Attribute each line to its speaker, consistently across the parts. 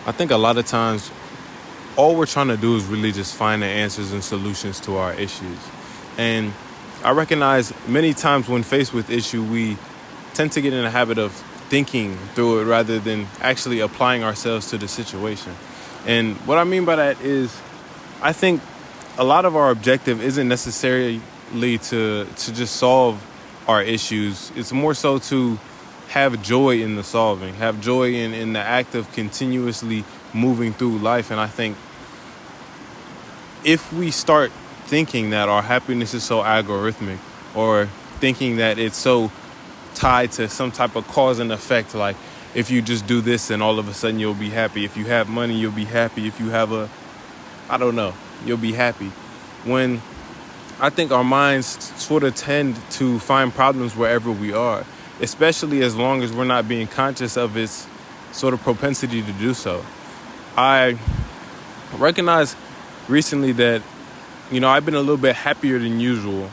Speaker 1: I think a lot of times all we're trying to do is really just find the answers and solutions to our issues. And I recognize many times when faced with issue, we tend to get in the habit of thinking through it rather than actually applying ourselves to the situation. And what I mean by that is I think a lot of our objective isn't necessarily to just solve our issues. It's more so to have joy in the solving, have joy in the act of continuously moving through life. And I think if we start thinking that our happiness is so algorithmic, or thinking that it's so tied to some type of cause and effect, like if you just do this and all of a sudden you'll be happy. If you have money, you'll be happy. If you have I don't know, you'll be happy. When I think our minds sort of tend to find problems wherever we are, especially as long as we're not being conscious of its sort of propensity to do so. I recognize recently that, I've been a little bit happier than usual,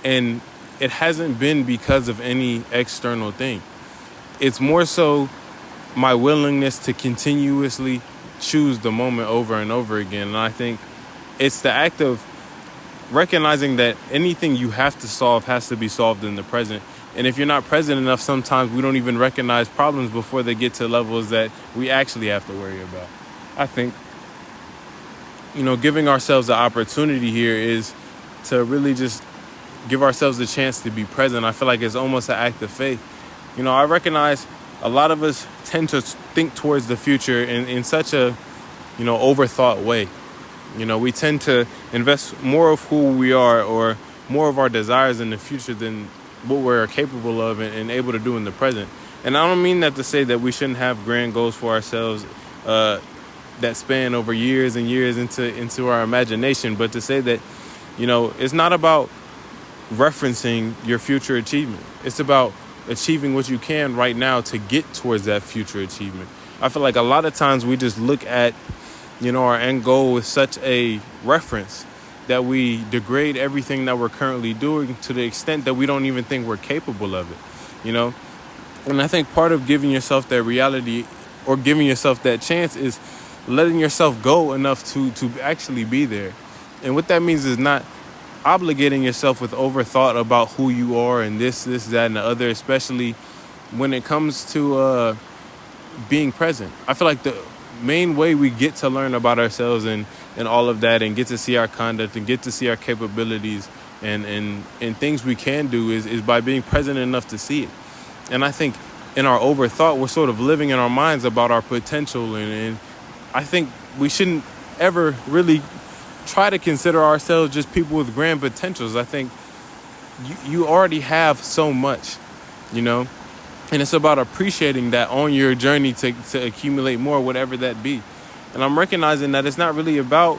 Speaker 1: and it hasn't been because of any external thing. It's more so my willingness to continuously choose the moment over and over again. And I think it's the act of recognizing that anything you have to solve has to be solved in the present. And if you're not present enough, sometimes we don't even recognize problems before they get to levels that we actually have to worry about. I think, giving ourselves the opportunity here is to really just give ourselves the chance to be present. I feel like it's almost an act of faith. I recognize a lot of us tend to think towards the future in such a, overthought way. We tend to invest more of who we are or more of our desires in the future than what we're capable of and able to do in the present. And I don't mean that to say that we shouldn't have grand goals for ourselves that span over years and years into our imagination, but to say that, it's not about referencing your future achievement. It's about achieving what you can right now to get towards that future achievement. I feel like a lot of times we just look at, our end goal with such a reference that we degrade everything that we're currently doing to the extent that we don't even think we're capable of it, And I think part of giving yourself that reality or giving yourself that chance is letting yourself go enough to actually be there. And what that means is not obligating yourself with overthought about who you are and this, that, and the other, especially when it comes to being present. I feel like the main way we get to learn about ourselves and all of that and get to see our conduct and get to see our capabilities and things we can do is by being present enough to see it. And I think in our overthought, we're sort of living in our minds about our potential. And I think we shouldn't ever really try to consider ourselves just people with grand potentials. I think you already have so much, and it's about appreciating that on your journey to accumulate more, whatever that be. And I'm recognizing that it's not really about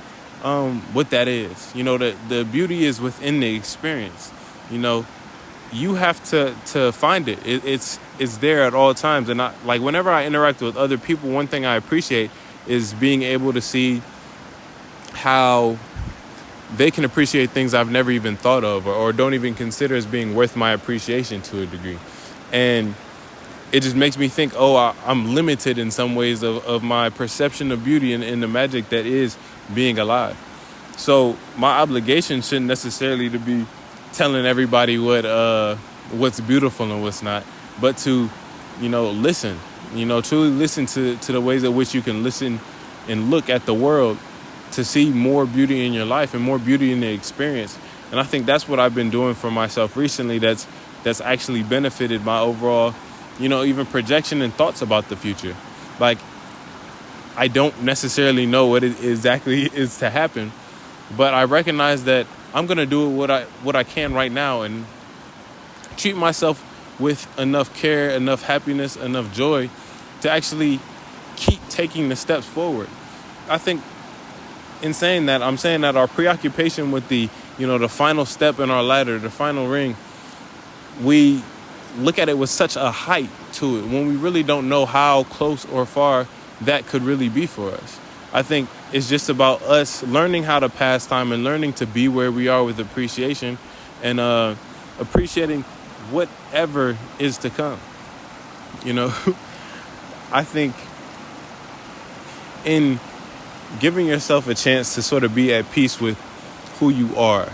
Speaker 1: what that is. The beauty is within the experience. You have to find it. It's there at all times. And whenever I interact with other people, one thing I appreciate is being able to see how they can appreciate things I've never even thought of or don't even consider as being worth my appreciation to a degree. And it just makes me think, I'm limited in some ways of my perception of beauty and the magic that is being alive. So my obligation shouldn't necessarily to be telling everybody what's beautiful and what's not, but to, listen, truly listen to the ways in which you can listen and look at the world to see more beauty in your life and more beauty in the experience. And I think that's what I've been doing for myself recently that's actually benefited my overall, even projection and thoughts about the future. Like, I don't necessarily know what it exactly is to happen, but I recognize that I'm going to do what I can right now and treat myself with enough care, enough happiness, enough joy to actually keep taking the steps forward. I think in saying that, I'm saying that our preoccupation with the final step in our ladder, the final ring, we look at it with such a height to it when we really don't know how close or far that could really be for us. I think it's just about us learning how to pass time and learning to be where we are with appreciation and appreciating whatever is to come. I think in giving yourself a chance to sort of be at peace with who you are.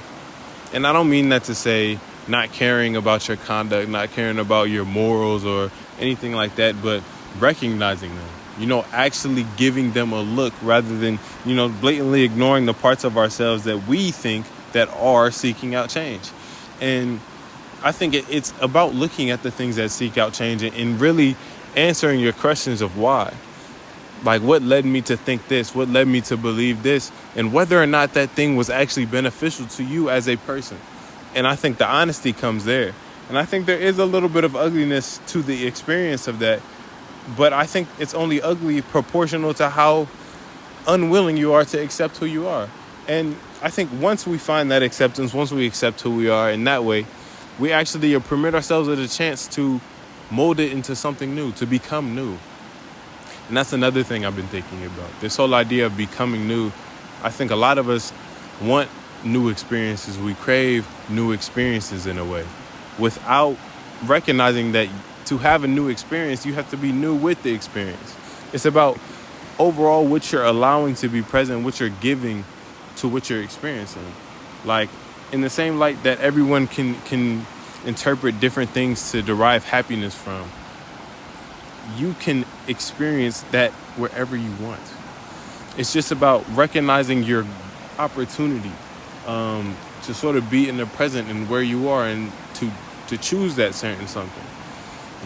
Speaker 1: And I don't mean that to say not caring about your conduct, not caring about your morals or anything like that, but recognizing them, actually giving them a look rather than, blatantly ignoring the parts of ourselves that we think that are seeking out change. And I think it's about looking at the things that seek out change and really answering your questions of why. Like, what led me to think this? What led me to believe this? And whether or not that thing was actually beneficial to you as a person. And I think the honesty comes there. And I think there is a little bit of ugliness to the experience of that. But I think it's only ugly proportional to how unwilling you are to accept who you are. And I think once we find that acceptance, once we accept who we are in that way, we actually permit ourselves with a chance to mold it into something new, to become new. And that's another thing I've been thinking about. This whole idea of becoming new. I think a lot of us want new experiences. We crave new experiences in a way, without recognizing that to have a new experience, you have to be new with the experience. It's about overall what you're allowing to be present, what you're giving to what you're experiencing. Like, in the same light that everyone can interpret different things to derive happiness from, you can experience that wherever you want. It's just about recognizing your opportunity to sort of be in the present and where you are, and to choose that certain something.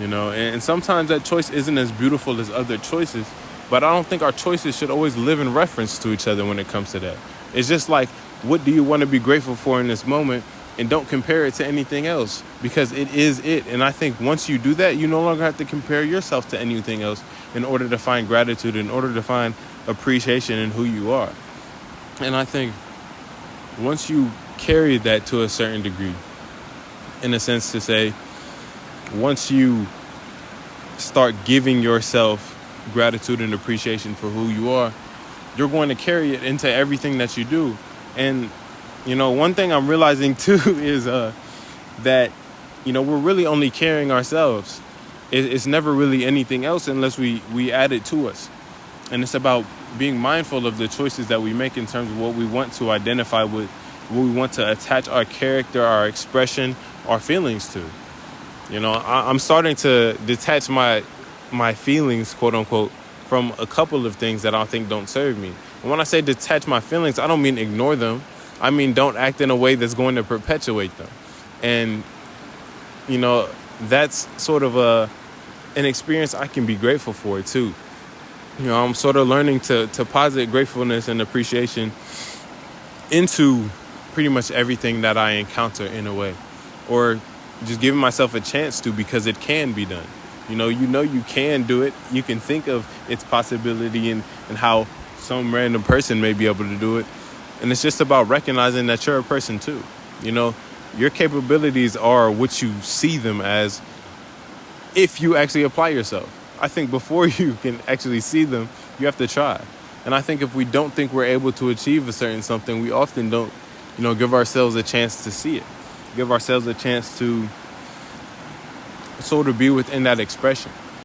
Speaker 1: And sometimes that choice isn't as beautiful as other choices, but I don't think our choices should always live in reference to each other when it comes to that. It's just like, what do you want to be grateful for in this moment? And don't compare it to anything else, because it is it. And I think once you do that, you no longer have to compare yourself to anything else in order to find gratitude, in order to find appreciation in who you are. And I think once you carry that to a certain degree, in a sense to say, once you start giving yourself gratitude and appreciation for who you are, you're going to carry it into everything that you do. And one thing I'm realizing too is that, we're really only carrying ourselves. It's never really anything else unless we add it to us. And it's about being mindful of the choices that we make in terms of what we want to identify with, what we want to attach our character, our expression, our feelings to. I'm starting to detach my feelings, quote unquote, from a couple of things that I think don't serve me. And when I say detach my feelings, I don't mean ignore them. I mean, don't act in a way that's going to perpetuate them. And, that's sort of an experience I can be grateful for too. I'm sort of learning to posit gratefulness and appreciation into pretty much everything that I encounter in a way, or just giving myself a chance to, because it can be done. You can do it. You can think of its possibility and how some random person may be able to do it. And it's just about recognizing that you're a person too. Your capabilities are what you see them as if you actually apply yourself. I think before you can actually see them, you have to try. And I think if we don't think we're able to achieve a certain something, we often don't, give ourselves a chance to see it. Give ourselves a chance to sort of be within that expression.